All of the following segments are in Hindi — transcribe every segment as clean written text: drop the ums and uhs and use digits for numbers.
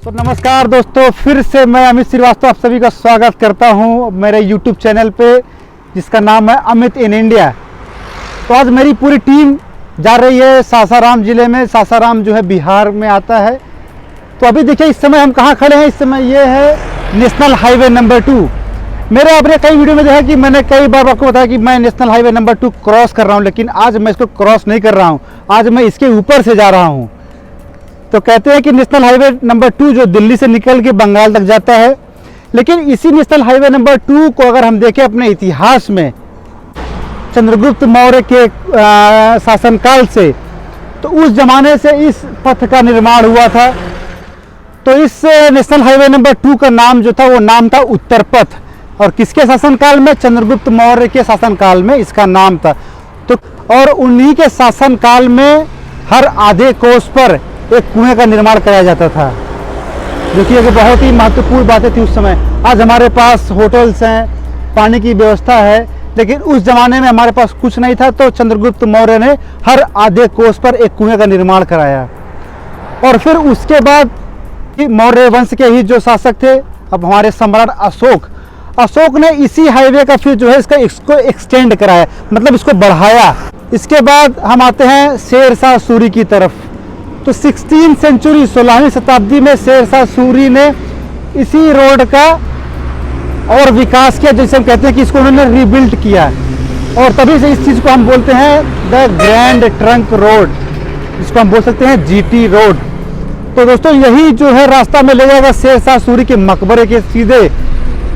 तो नमस्कार दोस्तों, फिर से मैं अमित श्रीवास्तव आप सभी का स्वागत करता हूं मेरे YouTube चैनल पे जिसका नाम है अमित इन इंडिया। तो आज मेरी पूरी टीम जा रही है सासाराम ज़िले में। सासाराम जो है बिहार में आता है। तो अभी देखिए इस समय हम कहाँ खड़े हैं। इस समय ये है नेशनल हाईवे नंबर 2। मेरे अपने कई वीडियो में देखा कि मैंने कई बार आपको बताया कि मैं नेशनल हाईवे नंबर 2 क्रॉस कर रहा हूँ, लेकिन आज मैं इसको क्रॉस नहीं कर रहा हूँ। आज मैं इसके ऊपर से जा रहा हूँ। तो कहते हैं कि नेशनल हाईवे नंबर 2 जो दिल्ली से निकल के बंगाल तक जाता है, लेकिन इसी नेशनल हाईवे नंबर 2 को अगर हम देखें अपने इतिहास में चंद्रगुप्त मौर्य के शासनकाल से, तो उस जमाने से इस पथ का निर्माण हुआ था। तो इस नेशनल हाईवे नंबर 2 का नाम जो था वो नाम था उत्तर पथ। और किसके शासनकाल में? चंद्रगुप्त मौर्य के शासनकाल में इसका नाम था। तो और उन्हीं के शासनकाल में हर आधे कोस पर एक कुएं का निर्माण कराया जाता था, जो कि एक बहुत ही महत्वपूर्ण बातें थी उस समय। आज हमारे पास होटल्स हैं, पानी की व्यवस्था है, लेकिन उस जमाने में हमारे पास कुछ नहीं था। तो चंद्रगुप्त मौर्य ने हर आधे कोस पर एक कुएं का निर्माण कराया। और फिर उसके बाद मौर्य वंश के ही जो शासक थे, अब हमारे सम्राट अशोक ने इसी हाईवे का फिर जो है इसको एक्सटेंड कराया, मतलब इसको बढ़ाया। इसके बाद हम आते हैं शेरशाह सूरी की तरफ। तो 16वीं सेंचुरी 16वीं शताब्दी में शेरशाह सूरी ने इसी रोड का और विकास किया, जैसे हम कहते हैं कि इसको उन्होंने रीबिल्ड किया। और तभी से इस चीज़ को हम बोलते हैं द ग्रैंड ट्रंक रोड, जिसको हम बोल सकते हैं जीटी रोड। तो दोस्तों यही जो है रास्ता में ले जाएगा शेरशाह सूरी के मकबरे के सीधे।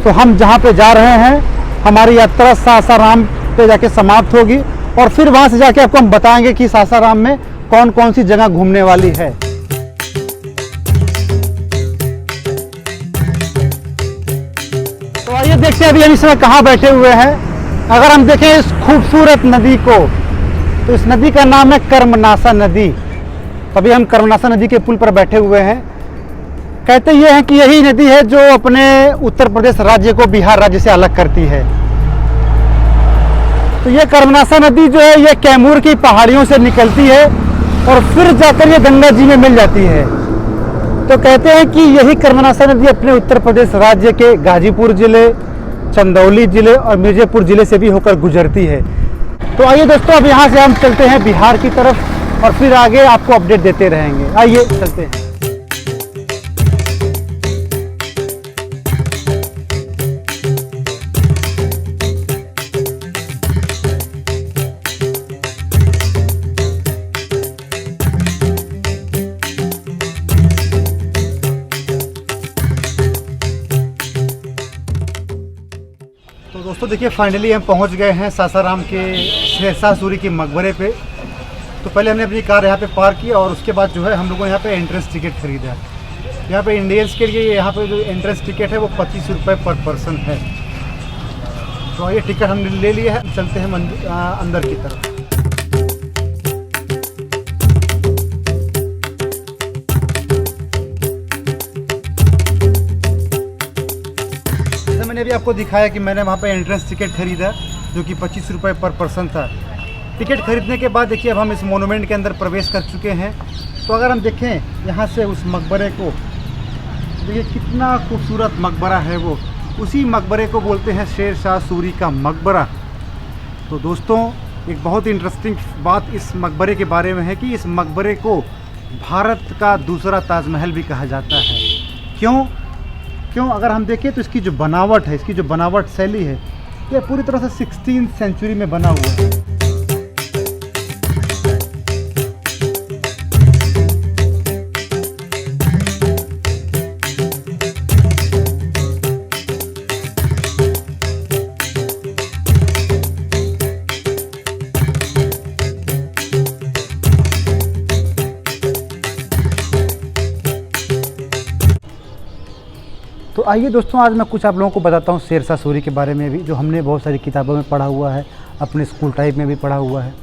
तो हम जहाँ पे जा रहे हैं, हमारी यात्रा सासाराम पे जाके समाप्त होगी, और फिर वहाँ से जाके आपको हम बताएंगे कि सासाराम में कौन कौन सी जगह घूमने वाली है। तो आइए देखते हैं अभी हम इस समय कहाँ बैठे हुए हैं। अगर हम देखें इस खूबसूरत नदी को, तो इस नदी का नाम है कर्मनासा नदी। अभी हम कर्मनासा नदी के पुल पर बैठे हुए हैं। कहते ये हैं कि यही नदी है जो अपने उत्तर प्रदेश राज्य को बिहार राज्य से अलग करती है। तो ये कर्मनासा नदी जो है ये कैमूर की पहाड़ियों से निकलती है और फिर जाकर ये गंगा जी में मिल जाती है। तो कहते हैं कि यही कर्मनासा नदी अपने उत्तर प्रदेश राज्य के गाजीपुर जिले, चंदौली जिले और मिर्जापुर जिले से भी होकर गुजरती है। तो आइए दोस्तों, अब यहाँ से हम चलते हैं बिहार की तरफ और फिर आगे आपको अपडेट देते रहेंगे। आइए चलते हैं। तो दोस्तों देखिए, फाइनली हम पहुंच गए हैं सासाराम के शेरशाह सूरी के मकबरे पे। तो पहले हमने अपनी कार यहाँ पे पार्क की और उसके बाद जो है हम लोगों ने यहाँ पे एंट्रेंस टिकट खरीदा। यहाँ पे इंडियंस के लिए यहाँ पे जो एंट्रेंस टिकट है वो 25 रुपये पर पर्सन है। तो ये टिकट हमने ले लिया है, चलते हैं अंदर की तरफ। मैंने अभी आपको दिखाया कि मैंने वहाँ पे एंट्रेंस टिकट खरीदा, जो कि 25 रुपये पर पर्सन था। टिकट खरीदने के बाद देखिए अब हम इस मोनूमेंट के अंदर प्रवेश कर चुके हैं। तो अगर हम देखें यहाँ से उस मकबरे को, देखिए कितना खूबसूरत मकबरा है वो। उसी मकबरे को बोलते हैं शेरशाह सूरी का मकबरा। तो दोस्तों एक बहुत इंटरेस्टिंग बात इस मकबरे के बारे में है कि इस मकबरे को भारत का दूसरा ताजमहल भी कहा जाता है। क्यों? अगर हम देखें तो इसकी जो बनावट है, इसकी जो बनावट शैली है, ये पूरी तरह से 16वीं सेंचुरी में बना हुआ है। तो आइए दोस्तों, आज मैं कुछ आप लोगों को बताता हूँ शेरशाह सूरी के बारे में भी, जो हमने बहुत सारी किताबों में पढ़ा हुआ है, अपने स्कूल टाइम में भी पढ़ा हुआ है।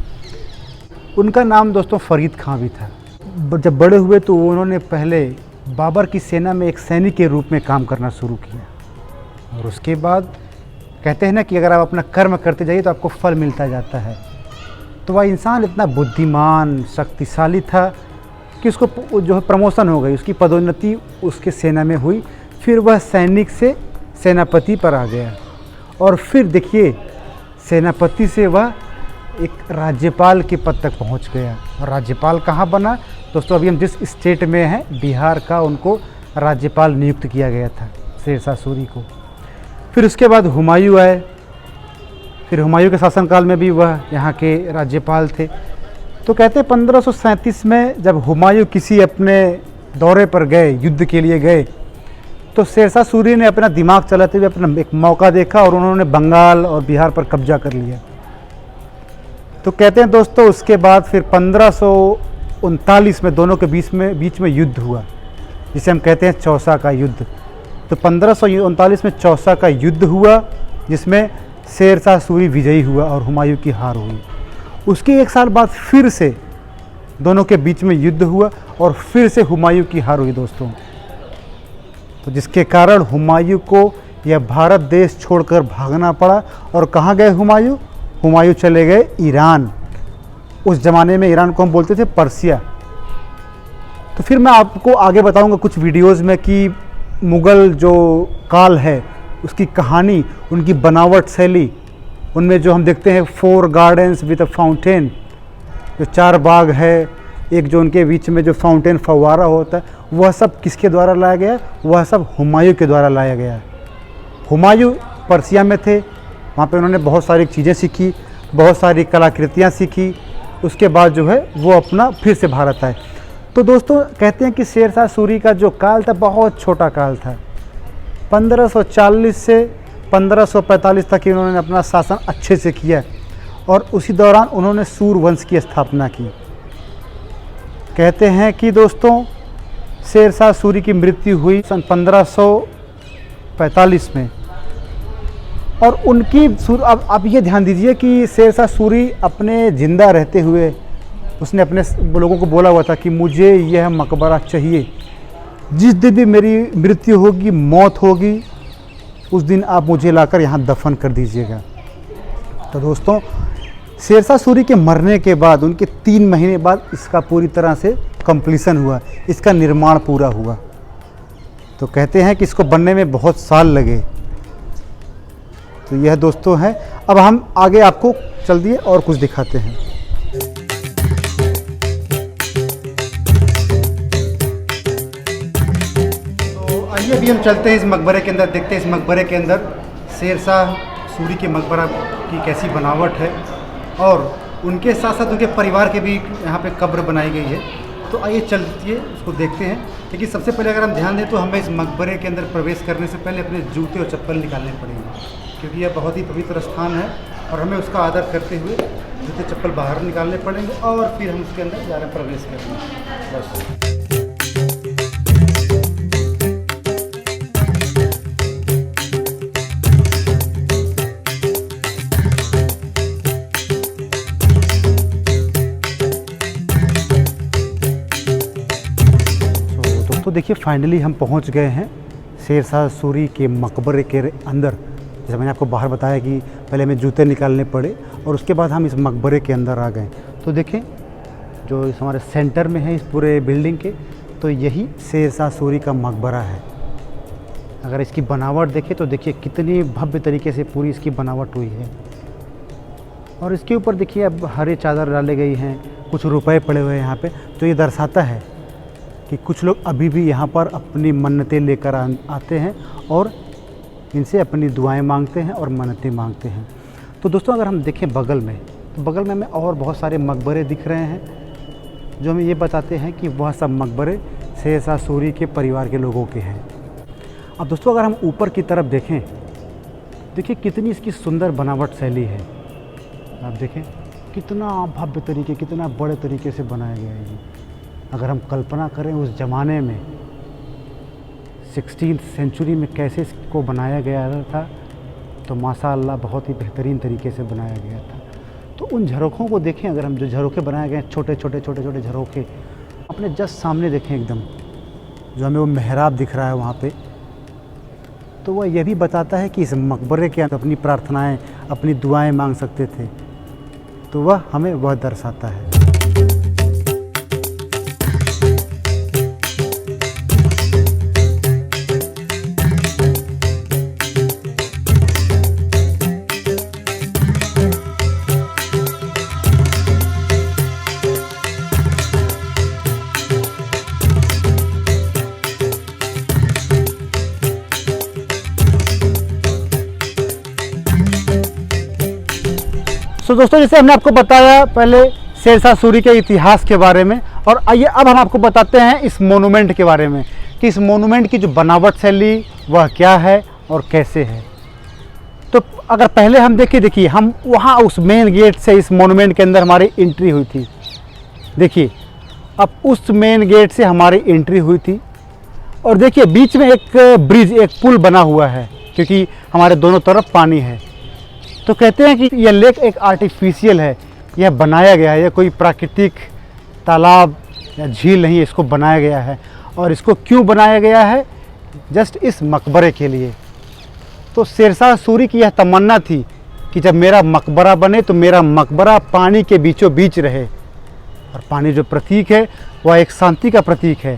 उनका नाम दोस्तों फरीद खां भी था। जब बड़े हुए तो उन्होंने पहले बाबर की सेना में एक सैनिक के रूप में काम करना शुरू किया, और उसके बाद कहते हैं ना कि अगर आप अपना कर्म करते जाइए तो आपको फल मिलता जाता है। तो वह इंसान इतना बुद्धिमान, शक्तिशाली था कि उसको जो है प्रमोशन हो गई, उसकी पदोन्नति उसके सेना में हुई। फिर वह सैनिक से सेनापति पर आ गया और फिर देखिए सेनापति से वह एक राज्यपाल के पद तक पहुंच गया। और राज्यपाल कहाँ बना दोस्तों? अभी हम जिस स्टेट में हैं बिहार का, उनको राज्यपाल नियुक्त किया गया था शेरशाह सूरी को। फिर उसके बाद हुमायूं आए। फिर हुमायूं के शासनकाल में भी वह यहाँ के राज्यपाल थे। तो कहते हैं 1537 में जब हुमायूं किसी अपने दौरे पर गए, युद्ध के लिए गए, तो शेरशाह सूरी ने अपना दिमाग चलाते हुए अपना एक मौका देखा और उन्होंने बंगाल और बिहार पर कब्जा कर लिया। तो कहते हैं दोस्तों उसके बाद फिर 1539 में दोनों के बीच में युद्ध हुआ, जिसे हम कहते हैं चौसा का युद्ध। तो 1539 में चौसा का युद्ध हुआ, जिसमें शेरशाह सूरी विजयी हुआ और हुमायूं की हार हुई। उसके 1 साल बाद फिर से दोनों के बीच में युद्ध हुआ और फिर से हुमायूं की हार हुई दोस्तों। तो जिसके कारण हुमायूं को यह भारत देश छोड़कर भागना पड़ा। और कहाँ गए हुमायूं? हुमायूं चले गए ईरान। उस ज़माने में ईरान को हम बोलते थे पर्सिया। तो फिर मैं आपको आगे बताऊंगा कुछ वीडियोस में कि मुग़ल जो काल है उसकी कहानी, उनकी बनावट शैली, उनमें जो हम देखते हैं 4 गार्डन्स विद अ फाउंटेन, जो 4 बाग है, एक जो उनके बीच में जो फाउंटेन फव्वारा होता है, वह सब किसके द्वारा लाया गया? वह सब हुमायूं के द्वारा लाया गया। हुमायूं पर्सिया में थे, वहाँ पे उन्होंने बहुत सारी चीज़ें सीखी, बहुत सारी कलाकृतियाँ सीखी। उसके बाद जो है वो अपना फिर से भारत आए। तो दोस्तों कहते हैं कि शेरशाह सूरी का जो काल था बहुत छोटा काल था। 1540 से 1545 तक इन्होंने अपना शासन अच्छे से किया और उसी दौरान उन्होंने सूर वंश की स्थापना की। कहते हैं कि दोस्तों शेरशाह सूरी की मृत्यु हुई सन 1545 में। और उनकी अब आप ये ध्यान दीजिए कि शेरशाह सूरी अपने ज़िंदा रहते हुए उसने अपने लोगों को बोला हुआ था कि मुझे यह मकबरा चाहिए, जिस दिन भी मेरी मृत्यु होगी, मौत होगी, उस दिन आप मुझे लाकर यहाँ दफन कर दीजिएगा। तो दोस्तों शेरशाह सूरी के मरने के बाद उनके 3 महीने बाद इसका पूरी तरह से कंप्लीशन हुआ, इसका निर्माण पूरा हुआ। तो कहते हैं कि इसको बनने में बहुत साल लगे। तो यह दोस्तों है। अब हम आगे आपको चल दिए और कुछ दिखाते हैं। तो आइए अभी हम चलते हैं इस मकबरे के अंदर, देखते हैं इस मकबरे के अंदर शेरशाह सूरी के मकबरा की कैसी बनावट है और उनके साथ साथ उनके परिवार के भी यहाँ पे कब्र बनाई गई है। तो आइए चलिए उसको देखते हैं। लेकिन सबसे पहले अगर हम ध्यान दें तो हमें इस मकबरे के अंदर प्रवेश करने से पहले अपने जूते और चप्पल निकालने पड़ेंगे, क्योंकि यह बहुत ही पवित्र स्थान है और हमें उसका आदर करते हुए जूते चप्पल बाहर निकालने पड़ेंगे और फिर हम उसके अंदर ज़्यादा प्रवेश करेंगे। बस तो देखिए फाइनली हम पहुंच गए हैं शेरशाह सूरी के मकबरे के अंदर। जैसे मैंने आपको बाहर बताया कि पहले हमें जूते निकालने पड़े और उसके बाद हम इस मकबरे के अंदर आ गए। तो देखें जो इस हमारे सेंटर में है इस पूरे बिल्डिंग के, तो यही शेरशाह सूरी का मकबरा है। अगर इसकी बनावट देखें तो देखिए कितनी भव्य तरीके से पूरी इसकी बनावट हुई है। और इसके ऊपर देखिए अब हरे चादर डाले गई हैं, कुछ रुपए पड़े हुए हैं यहाँ पे। तो ये दर्शाता है कि कुछ लोग अभी भी यहाँ पर अपनी मन्नतें लेकर आते हैं और इनसे अपनी दुआएं मांगते हैं और मन्नतें मांगते हैं। तो दोस्तों अगर हम देखें बगल में, तो बगल में हमें और बहुत सारे मकबरे दिख रहे हैं जो हमें ये बताते हैं कि वह सब मकबरे शेरशाह सूरी के परिवार के लोगों के हैं। अब दोस्तों अगर हम ऊपर की तरफ देखें, देखिए कितनी इसकी सुंदर बनावट शैली है। आप देखें कितना भव्य तरीके, कितना बड़े तरीके से बनाया गया है ये। अगर हम कल्पना करें उस ज़माने में 16th सेंचुरी में कैसे इसको बनाया गया था, तो माशाअल्लाह बहुत ही बेहतरीन तरीके से बनाया गया था। तो उन झरोखों को देखें, अगर हम जो झरोखे बनाए गए हैं, छोटे छोटे झरोखे अपने जस्ट सामने देखें एकदम, जो हमें वो मेहराब दिख रहा है वहाँ पे, तो वह यह भी बताता है कि इस मकबरे के अंदर अपनी प्रार्थनाएं, अपनी दुआएं मांग सकते थे। तो वह हमें वह दर्शाता है। सो दोस्तों, जैसे हमने आपको बताया पहले शेरशाह सूरी के इतिहास के बारे में, और आइए अब हम आपको बताते हैं इस मोनूमेंट के बारे में कि इस मोनूमेंट की जो बनावट शैली वह क्या है और कैसे है। तो अगर पहले हम देखिए हम वहाँ उस मेन गेट से इस मोनूमेंट के अंदर हमारी एंट्री हुई थी। देखिए अब उस मेन गेट से हमारी एंट्री हुई थी, और देखिए बीच में एक ब्रिज, एक पुल बना हुआ है, क्योंकि हमारे दोनों तरफ पानी है। तो कहते हैं कि यह लेक एक आर्टिफिशियल है, यह बनाया गया है, यह कोई प्राकृतिक तालाब या झील नहीं, इसको बनाया गया है। और इसको क्यों बनाया गया है? जस्ट इस मकबरे के लिए। तो शेरशाह सूरी की यह तमन्ना थी कि जब मेरा मकबरा बने तो मेरा मकबरा पानी के बीचों बीच रहे, और पानी जो प्रतीक है वह एक शांति का प्रतीक है,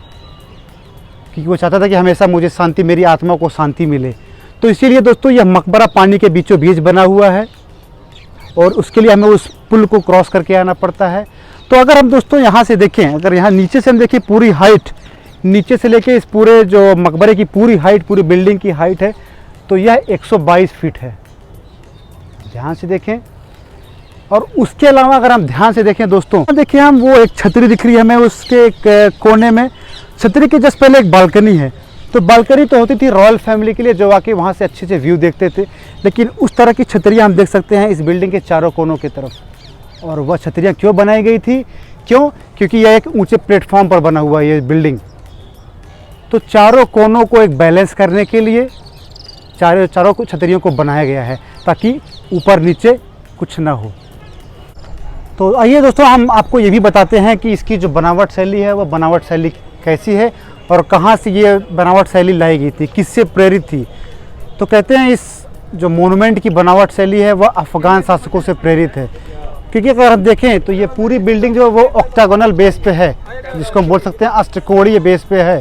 क्योंकि वो चाहता था कि हमेशा मुझे शांति, मेरी आत्मा को शांति मिले। तो इसीलिए दोस्तों यह मकबरा पानी के बीचों बीच बना हुआ है, और उसके लिए हमें उस पुल को क्रॉस करके आना पड़ता है। तो अगर हम दोस्तों यहाँ से देखें, अगर यहाँ नीचे से हम देखें, पूरी हाइट नीचे से लेके इस पूरे जो मकबरे की पूरी हाइट, पूरी बिल्डिंग की हाइट है, तो यह 122 फीट है ध्यान से देखें। और उसके अलावा अगर हम ध्यान से देखें दोस्तों, देखिए हम वो एक छतरी दिख रही है हमें, उसके एक कोने में छतरी के जस्ट पहले एक बालकनी है। तो बालकनी तो होती थी रॉयल फैमिली के लिए, जो आके वहाँ से अच्छे से व्यू देखते थे, लेकिन उस तरह की छतरियाँ हम देख सकते हैं इस बिल्डिंग के चारों कोनों की तरफ। और वह छतरियाँ क्यों बनाई गई थी? क्योंकि यह एक ऊंचे प्लेटफॉर्म पर बना हुआ है ये बिल्डिंग। तो चारों कोनों को एक बैलेंस करने के लिए चारों को छतरियों को बनाया गया है, ताकि ऊपर नीचे कुछ ना हो। तो आइए दोस्तों हम आपको ये भी बताते हैं कि इसकी जो बनावट शैली है वह बनावट शैली कैसी है, और कहाँ से ये बनावट शैली लाई गई थी, किससे प्रेरित थी। तो कहते हैं इस जो मोनूमेंट की बनावट शैली है वह अफ़गान शासकों से प्रेरित है, क्योंकि अगर हम देखें तो ये पूरी बिल्डिंग जो है वो ऑक्टागोनल बेस पे है, जिसको हम बोल सकते हैं अष्टकोणीय बेस पे है।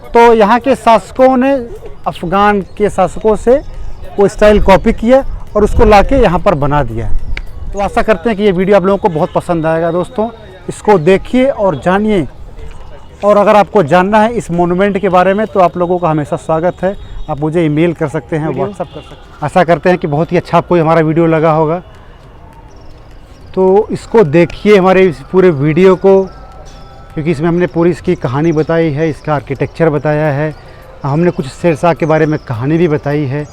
तो यहाँ के शासकों ने अफ़गान के शासकों से वो स्टाइल कॉपी किया और उसको लाके यहाँ पर बना दिया। तो आशा करते हैं कि ये वीडियो आप लोगों को बहुत पसंद आएगा दोस्तों। इसको देखिए और जानिए, और अगर आपको जानना है इस मोनूमेंट के बारे में तो आप लोगों का हमेशा स्वागत है। आप मुझे ईमेल कर सकते हैं, व्हाट्सअप कर सकते हैं। आशा करते हैं कि बहुत ही अच्छा आपको हमारा वीडियो लगा होगा। तो इसको देखिए हमारे इस पूरे वीडियो को, क्योंकि इसमें हमने पूरी इसकी कहानी बताई है, इसका आर्किटेक्चर बताया है, हमने कुछ शेरशाह के बारे में कहानी भी बताई है।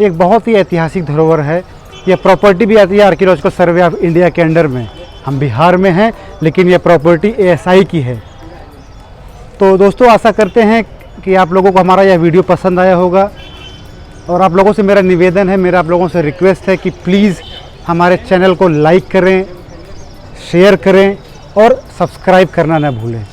एक बहुत ही ऐतिहासिक धरोहर है। यह प्रॉपर्टी भी आती है आर्कियोलॉजिकल सर्वे ऑफ इंडिया के अंडर में। हम बिहार में हैं, लेकिन यह प्रॉपर्टी ASI की है। तो दोस्तों आशा करते हैं कि आप लोगों को हमारा यह वीडियो पसंद आया होगा, और आप लोगों से मेरा निवेदन है, मेरा आप लोगों से रिक्वेस्ट है कि प्लीज़ हमारे चैनल को लाइक करें, शेयर करें और सब्सक्राइब करना ना भूलें।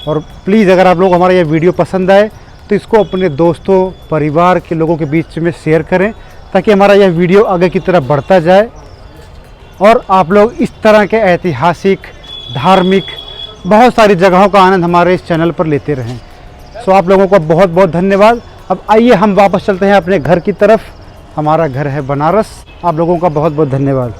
और प्लीज़ अगर आप लोग हमारा यह वीडियो पसंद आए तो इसको अपने दोस्तों, परिवार के लोगों के बीच में शेयर करें, ताकि हमारा यह वीडियो आगे की तरफ बढ़ता जाए और आप लोग इस तरह के ऐतिहासिक, धार्मिक, बहुत सारी जगहों का आनंद हमारे इस चैनल पर लेते रहें। सो आप लोगों को बहुत बहुत धन्यवाद। अब आइए हम वापस चलते हैं अपने घर की तरफ। हमारा घर है बनारस। आप लोगों का बहुत बहुत धन्यवाद।